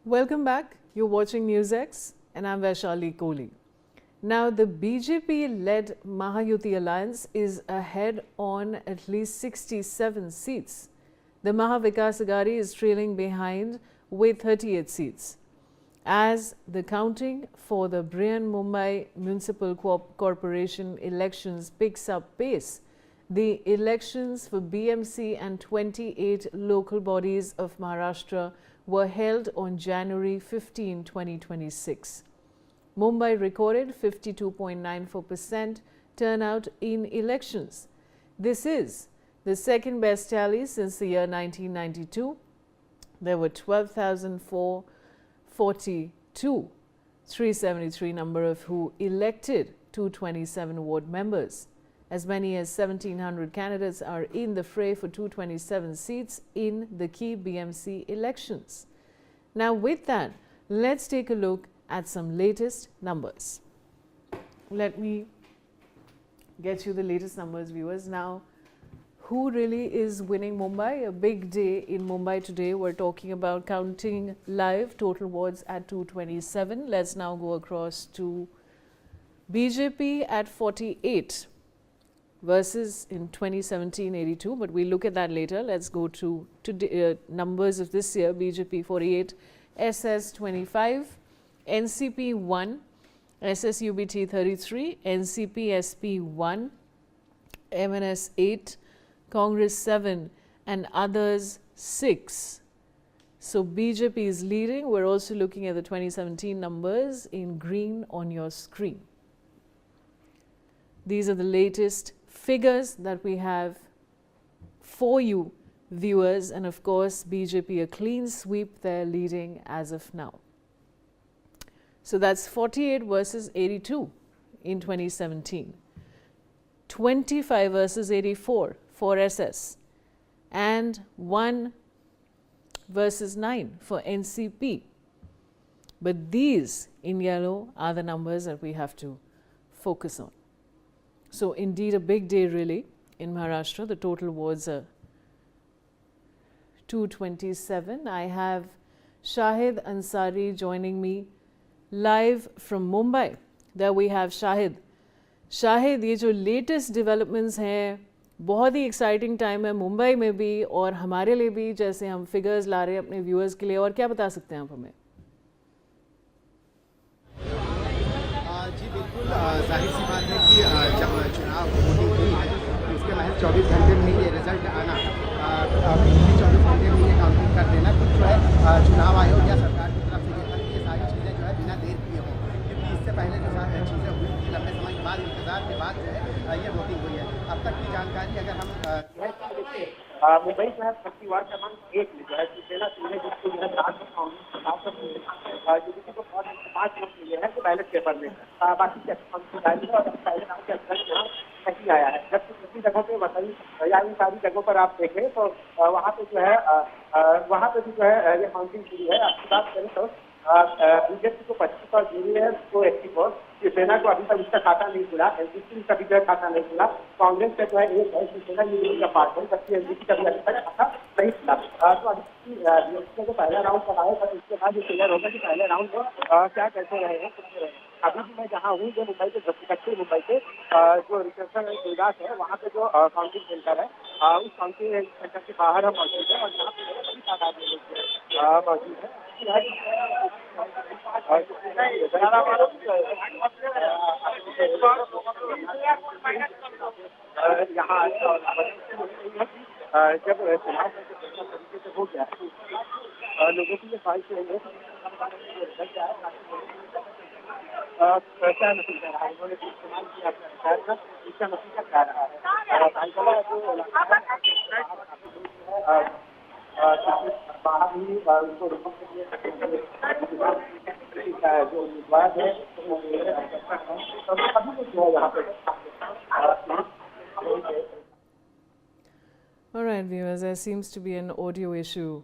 Welcome back. You're watching NewsX and I'm Vaishali Kohli. Now, the BJP-led Mahayuti alliance is ahead on at least 67 seats. The Maha Vikas Aghadi is trailing behind with 38 seats. As the counting for the Brihan-Mumbai Municipal Corporation elections picks up pace, the elections for BMC and 28 local bodies of Maharashtra were held on January 15, 2026. Mumbai recorded 52.94% turnout in elections. This is the second best tally since the year 1992. There were 12,442, 373 number of who elected 227 ward members. As many as 1,700 candidates are in the fray for 227 seats in the key BMC elections. Now, with that, let's take a look at some latest numbers. Let me get you the latest numbers, viewers. Now, who really is winning Mumbai? A big day in Mumbai today. We're talking about counting live, total wards at 227. Let's now go across to BJP at 48. Versus in 2017, 82, but we'll look at that later. Let's go to numbers of this year. BJP 48, SS 25, NCP 1, SSUBT 33, NCP SP 1, MNS 8, Congress 7 and others 6. So BJP is leading. We're also looking at the 2017 numbers in green on your screen. These are the latest figures that we have for you viewers, and of course BJP a clean sweep, they're leading as of now. So that's 48 versus 82 in 2017, 25 versus 84 for SS and 1 versus 9 for NCP. But these in yellow are the numbers that we have to focus on. So indeed a big day really in Maharashtra. The total wards are 227. I have Shahid Ansari joining me live from Mumbai. There we have Shahid. Shahid, ये जो latest developments हैं, बहुत ही exciting time है मुंबई में भी और हमारे लिए भी, जैसे हम figures ला रहे हैं अपने viewers के लिए, और क्या बता सकते हैं आप हमें? जी बिल्कुल, जाहिर सी बात है कि जब चुनाव वोटिंग हुई है तो उसके महज 24 घंटे में ये रिजल्ट आना, 24 घंटे में ये काउंटिंग कर देना, कुछ जो है चुनाव आयोग या सरकार की तरफ से ये था कि ये सारी चीज़ें जो है बिना देर किए हों, क्योंकि इससे पहले जो चीज़ें हुई थी लंबे समय के बाद, इंतजार के बाद जो है ये वोटिंग हुई है। अब तक की जानकारी अगर हम मुंबई जो है भर्ती वार्ड क्रमांक 1 में जो है शिवसेना सिंह जिसको जो है यूपीसी को 5 वोट मिले हैं तो बैलेट पेपर में, बाकी और पहले नाम के अंदर यहाँ नहीं आया है। जबकि दूसरी जगहों पे वसई या इन सारी जगहों पर आप देखें तो वहाँ पे जो है वहाँ पे भी जो है ये काउंटिंग शुरू है। आपकी बात करें तो बीजेपी को 25 और यूडीएफ को 81, शिवसेना को अभी तक उसका खाता नहीं खुला, एनसीपी का भी जो है खाता नहीं खुला, कांग्रेस का जो है एक है शिवसेना यूडीएफ का पार्ट है, जबकि एनसीपी का भी अभी तक खाता नहीं खुला। तो अभी जो पहला राउंड कराया था उसके बाद ये क्लियर होगा कि पहले राउंड में क्या कैसे रहे हैं, कितने रहे हैं। अभी भी मैं जहाँ हूँ, जो मुंबई के दक्षिण मुंबई के जो रिसेप्शन गुजरात है वहाँ पे जो काउंटिंग सेंटर है, उस काउंटिंग सेंटर के बाहर हम मौजूद है और यहाँ पे बड़ी तादाद में लोग मौजूद है। यहाँ जब चुनाव तरीके से हो गया लोगों की ये ख्वाहिश है क्या नतीजा रहा है, उन्होंने इस्तेमाल किया था, इसका नतीजा क्या रहा है। बाहर ही उनको रोकने के लिए जो उम्मीदवार है अभी तो जो है यहाँ पे। All right, viewers, there seems to be an audio issue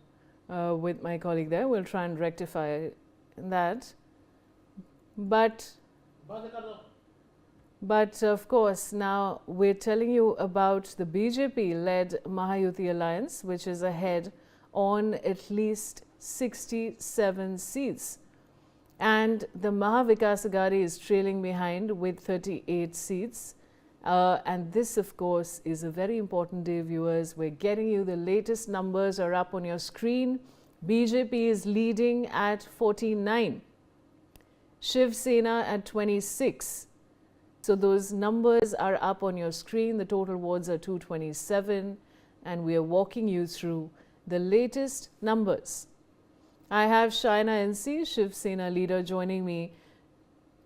with my colleague there. We'll try and rectify that. But of course, now we're telling you about the BJP-led Mahayuti alliance, which is ahead on at least 67 seats. And the Mahavikas Aghadi is trailing behind with 38 seats. And this, of course, is a very important day, viewers. We're getting you the latest numbers are up on your screen. BJP is leading at 49. Shiv Sena at 26. So those numbers are up on your screen. The total wards are 227. And we are walking you through the latest numbers. I have Shaina NC, Shiv Sena leader, joining me.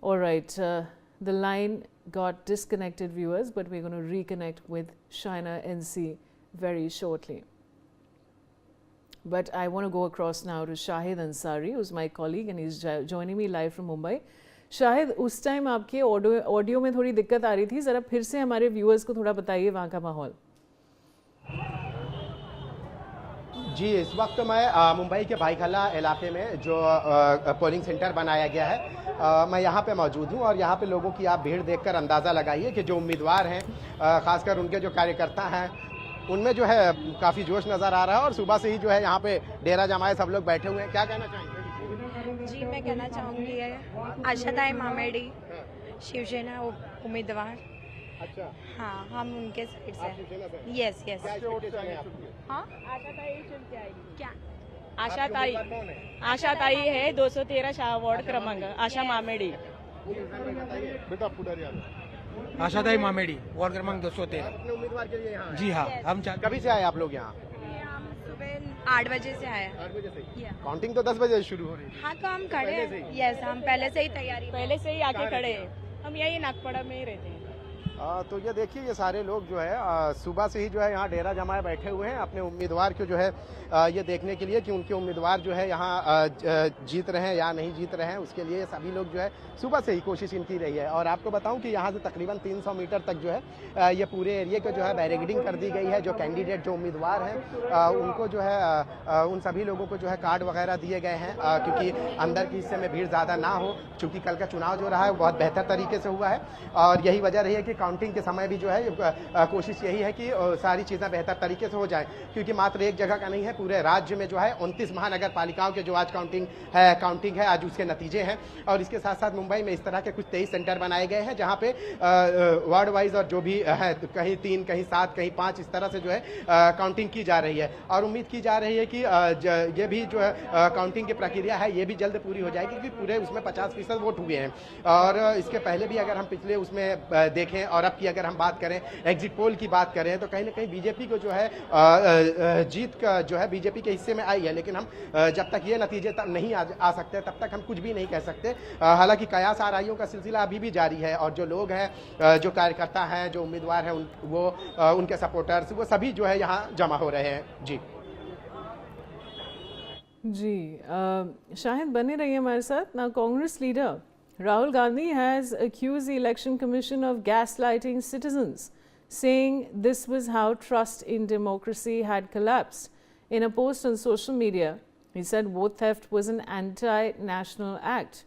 All right, the line got disconnected, viewers, but we're going to reconnect with Shaina NC very shortly. But I want to go across now to Shahid Ansari, who's my colleague, and he's joining me live from Mumbai. Shahid, उस time आपके audio में थोड़ी दिक्कत आ रही थी, ज़रा फिर से हमारे व्यूअर्स को थोड़ा बताइए वहाँ का माहौल। जी, इस वक्त मैं मुंबई के भाईखला इलाके में जो पोलिंग सेंटर बनाया गया है, मैं यहाँ पे मौजूद हूँ और यहाँ पे लोगों की आप भीड़ देखकर अंदाज़ा लगाइए कि जो उम्मीदवार हैं, खासकर उनके जो कार्यकर्ता हैं, उनमें जो है काफ़ी जोश नज़र आ रहा है और सुबह से ही जो है यहाँ पे डेरा जमाए सब लोग बैठे हुए हैं। क्या कहना चाहेंगे? जी, मैं कहना चाहूँगी आशाताई मामेडी शिवसेना उम्मीदवार। अच्छा, हाँ, हम उनके साइड से। Yes yes. हाँ, क्या आशाताई है 213 शाह वार्ड क्रमांक आशा मामेडी। बेटा पुढारी आशाताई मामेडी वार्ड क्रमांक 213। अपने उम्मीदवार के लिए यहाँ जी हाँ, हम कभी से आए आप लोग यहाँ? हम सुबह 8 बजे से आए। 8 बजे से? काउंटिंग तो 10 बजे शुरू हो रही है। हाँ, तो हम खड़े हैं। यस, हम पहले से ही तैयारी। पहले से ही आके खड़े हैं, हम यही नागपड़ा में ही रहते हैं। तो ये देखिए, ये सारे लोग जो है सुबह से ही जो है यहाँ डेरा जमाए बैठे हुए हैं अपने उम्मीदवार को जो है ये देखने के लिए कि उनके उम्मीदवार जो है यहाँ जीत रहे हैं या नहीं जीत रहे हैं। उसके लिए सभी लोग जो है सुबह से ही कोशिश इनकी रही है। और आपको बताऊं कि यहाँ से तकरीबन 300 मीटर तक जो है ये पूरे एरिया को जो है बैरिकेडिंग कर दी गई है। जो कैंडिडेट जो उम्मीदवार हैं उनको जो है उन सभी लोगों को जो है कार्ड वगैरह दिए गए हैं क्योंकि अंदर के हिस्से में भीड़ ज़्यादा ना हो, चूँकि कल का चुनाव जो रहा है वो बहुत बेहतर तरीके से हुआ है। और यही वजह रही है कि काउंटिंग के समय भी जो है कोशिश यही है कि सारी चीज़ें बेहतर तरीके से हो जाएं, क्योंकि मात्र एक जगह का नहीं है, पूरे राज्य में जो है 29 महानगर पालिकाओं के जो आज काउंटिंग है, आज उसके नतीजे हैं। और इसके साथ साथ मुंबई में इस तरह के कुछ 23 सेंटर बनाए गए हैं जहां पे वार्ड वाइज और जो भी है कहीं 3 कहीं 7 कहीं 5 इस तरह से जो है काउंटिंग की जा रही है। और उम्मीद की जा रही है कि ये भी जो है काउंटिंग की प्रक्रिया है ये भी जल्द पूरी हो जाएगी, क्योंकि पूरे उसमें 50% वोट हुए हैं। और इसके पहले भी अगर हम पिछले उसमें देखें और अब की अगर हम बात करें, एग्जिट पोल की बात करें, तो कहीं ना कहीं बीजेपी को जो है जीत का जो है बीजेपी के हिस्से में आई है। लेकिन हम जब तक ये नतीजे नहीं आ सकते तब तक हम कुछ भी नहीं कह सकते। हालांकि कयास आराइयों का सिलसिला अभी भी जारी है और जो लोग हैं, जो कार्यकर्ता हैं, जो उम्मीदवार हैं, वो उनके सपोर्टर्स, वो सभी जो है यहाँ जमा हो रहे हैं। जी, शाहिद बने रहिए हमारे साथ। Now, Congress leader Rahul Gandhi has accused the Election Commission of gaslighting citizens, saying this was how trust in democracy had collapsed. In a post on social media, he said vote theft was an anti-national act.